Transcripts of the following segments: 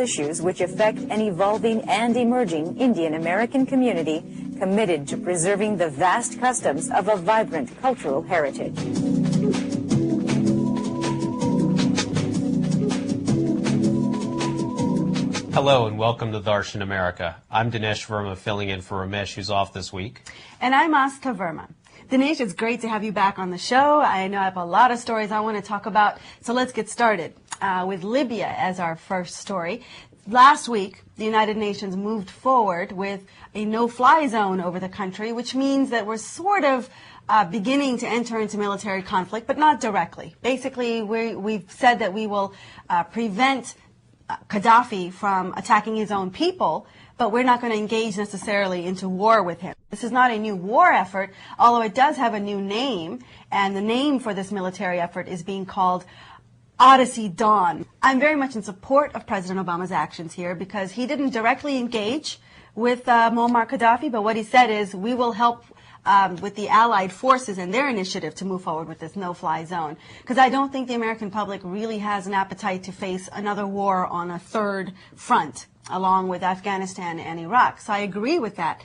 issues which affect an evolving and emerging Indian American community committed to preserving the vast customs of a vibrant cultural heritage. Hello and welcome to Darshan America. I'm Dinesh Verma, filling in for Ramesh, who's off this week. And I'm Asta Verma. Dinesh, it's great to have you back on the show. I know I have a lot of stories I want to talk about, so let's get started with Libya as our first story. Last week, the United Nations moved forward with a no-fly zone over the country, which means that we're sort of beginning to enter into military conflict, but not directly. Basically, we've said that we will prevent Gaddafi from attacking his own people, but we're not going to engage necessarily into war with him. This is not a new war effort, although it does have a new name, and the name for this military effort is being called Odyssey Dawn. I'm very much in support of President Obama's actions here because he didn't directly engage with Muammar Gaddafi, but what he said is we will help with the allied forces and their initiative to move forward with this no-fly zone. Because I don't think the American public really has an appetite to face another war on a third front, along with Afghanistan and Iraq. So I agree with that.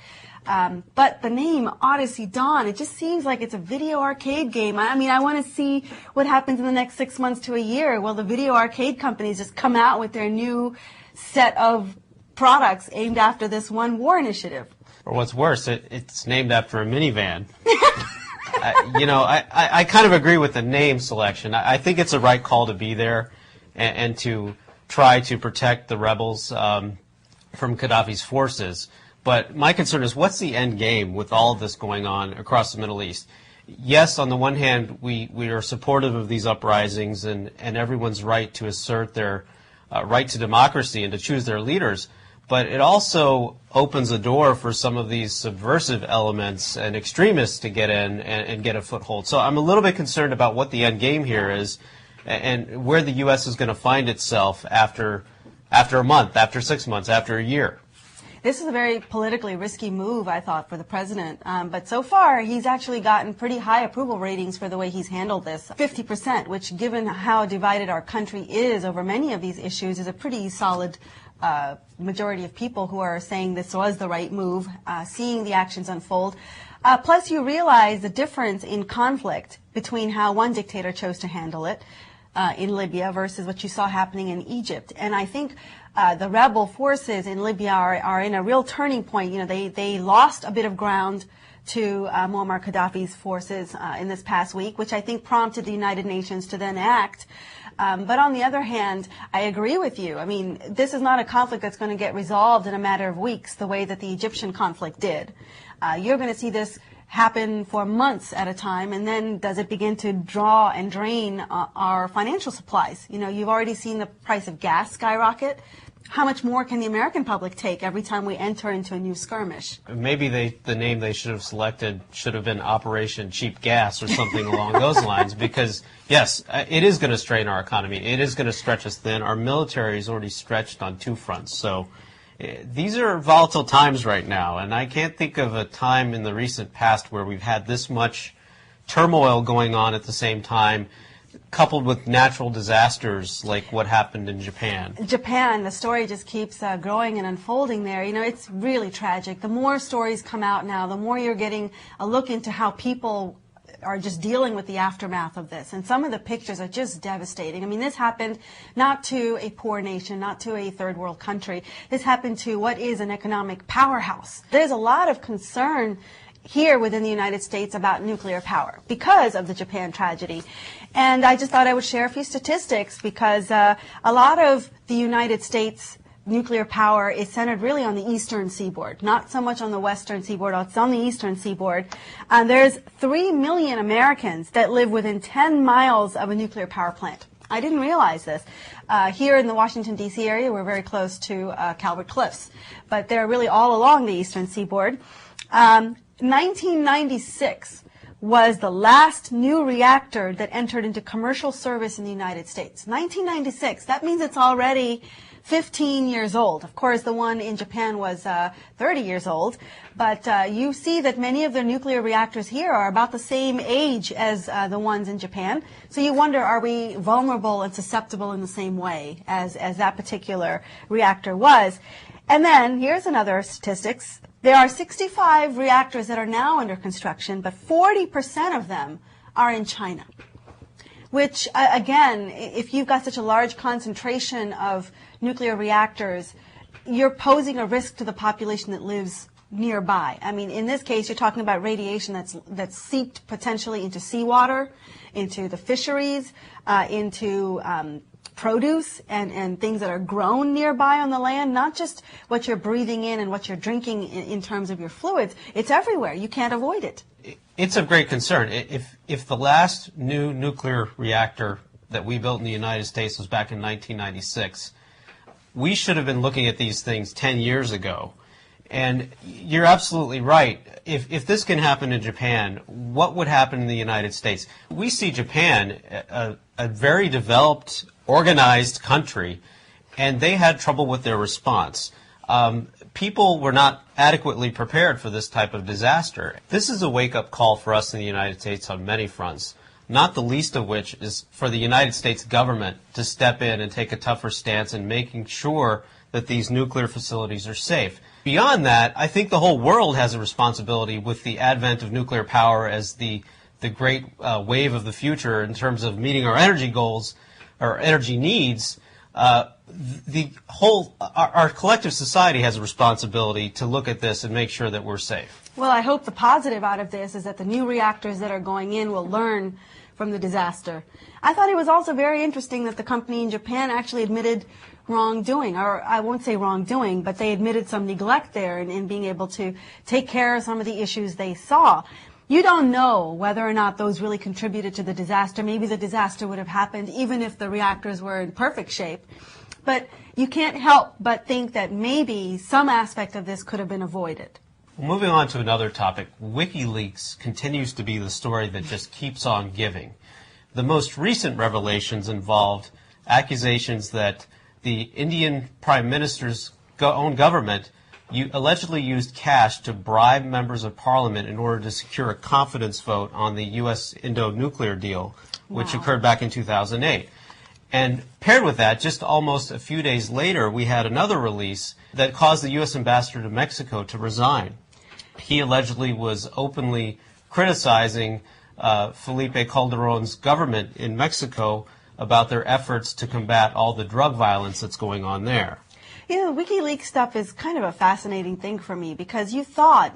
But the name Odyssey Dawn, it just seems like it's a video arcade game. I mean, I want to see what happens in the next 6 months to a year. Will the video arcade companies just come out with their new set of products aimed after this one war initiative? Or what's worse, it's named after a minivan. I kind of agree with the name selection. I think it's the right call to be there and to try to protect the rebels from Gaddafi's forces. But my concern is, what's the end game with all of this going on across the Middle East? Yes, on the one hand, we are supportive of these uprisings and everyone's right to assert their right to democracy and to choose their leaders. But it also opens the door for some of these subversive elements and extremists to get in and get a foothold. So I'm a little bit concerned about what the end game here is and where the U.S. is going to find itself after a month, after 6 months, after a year. This is a very politically risky move, I thought, for the president. But so far, he's actually gotten pretty high approval ratings for the way he's handled this. 50%, which, given how divided our country is over many of these issues, is a pretty solid majority of people who are saying this was the right move, seeing the actions unfold. Plus, you realize the difference in conflict between how one dictator chose to handle it in Libya versus what you saw happening in Egypt. And I think the rebel forces in Libya are in a real turning point. You know, they lost a bit of ground to Muammar Gaddafi's forces in this past week, which I think prompted the United Nations to then act. But on the other hand, I agree with you. I mean, this is not a conflict that's going to get resolved in a matter of weeks the way that the Egyptian conflict did. You're going to see this happen for months at a time, and then does it begin to draw and drain our financial supplies? You know, you've already seen the price of gas skyrocket. How much more can the American public take every time we enter into a new skirmish? Maybe the name they should have selected should have been Operation Cheap Gas or something along those lines, because, yes, it is going to strain our economy. It is going to stretch us thin. Our military is already stretched on two fronts. So these are volatile times right now, and I can't think of a time in the recent past where we've had this much turmoil going on at the same time, coupled with natural disasters like what happened in Japan. Japan, the story just keeps growing and unfolding there. You know, it's really tragic. The more stories come out now, the more you're getting a look into how people are just dealing with the aftermath of this. And some of the pictures are just devastating. I mean, this happened not to a poor nation, not to a third world country. This happened to what is an economic powerhouse. There's a lot of concern here within the United States about nuclear power because of the Japan tragedy. And I just thought I would share a few statistics because a lot of the United States nuclear power is centered really on the eastern seaboard, not so much on the western seaboard. It's on the eastern seaboard. There's 3 million Americans that live within 10 miles of a nuclear power plant. I didn't realize this. Here in the Washington, D.C. area, we're very close to Calvert Cliffs, but they're really all along the eastern seaboard. 1996 was the last new reactor that entered into commercial service in the United States. 1996. That means it's already 15 years old. Of course, the one in Japan was 30 years old, but you see that many of their nuclear reactors here are about the same age as the ones in Japan. So you wonder, are we vulnerable and susceptible in the same way as that particular reactor was? And then, here's another statistics. There are 65 reactors that are now under construction, but 40% of them are in China. Which, again, if you've got such a large concentration of nuclear reactors, you're posing a risk to the population that lives nearby. I mean, in this case, you're talking about radiation that's seeped potentially into seawater, into the fisheries, into produce and things that are grown nearby on the land, not just what you're breathing in and what you're drinking in terms of your fluids. It's everywhere. You can't avoid it. It's of great concern. If the last new nuclear reactor that we built in the United States was back in 1996, we should have been looking at these things 10 years ago. And you're absolutely right. If this can happen in Japan, what would happen in the United States? We see Japan, a very developed, organized country, and they had trouble with their response. People were not adequately prepared for this type of disaster. This is a wake-up call for us in the United States on many fronts, not the least of which is for the United States government to step in and take a tougher stance in making sure that these nuclear facilities are safe. Beyond that, I think the whole world has a responsibility with the advent of nuclear power as the great wave of the future in terms of meeting our energy goals, our energy needs. Our collective society has a responsibility to look at this and make sure that we're safe. Well, I hope the positive out of this is that the new reactors that are going in will learn from the disaster. I thought it was also very interesting that the company in Japan actually admitted wrongdoing, or I won't say wrongdoing, but they admitted some neglect there in being able to take care of some of the issues they saw. You don't know whether or not those really contributed to the disaster. Maybe the disaster would have happened even if the reactors were in perfect shape. But you can't help but think that maybe some aspect of this could have been avoided. Well, moving on to another topic, WikiLeaks continues to be the story that just keeps on giving. The most recent revelations involved accusations that the Indian Prime Minister's own government allegedly used cash to bribe members of parliament in order to secure a confidence vote on the U.S.-Indo nuclear deal, which occurred back in 2008. And paired with that, just almost a few days later, we had another release that caused the U.S. ambassador to Mexico to resign. He allegedly was openly criticizing Felipe Calderon's government in Mexico about their efforts to combat all the drug violence that's going on there. You know, WikiLeaks stuff is kind of a fascinating thing for me because you thought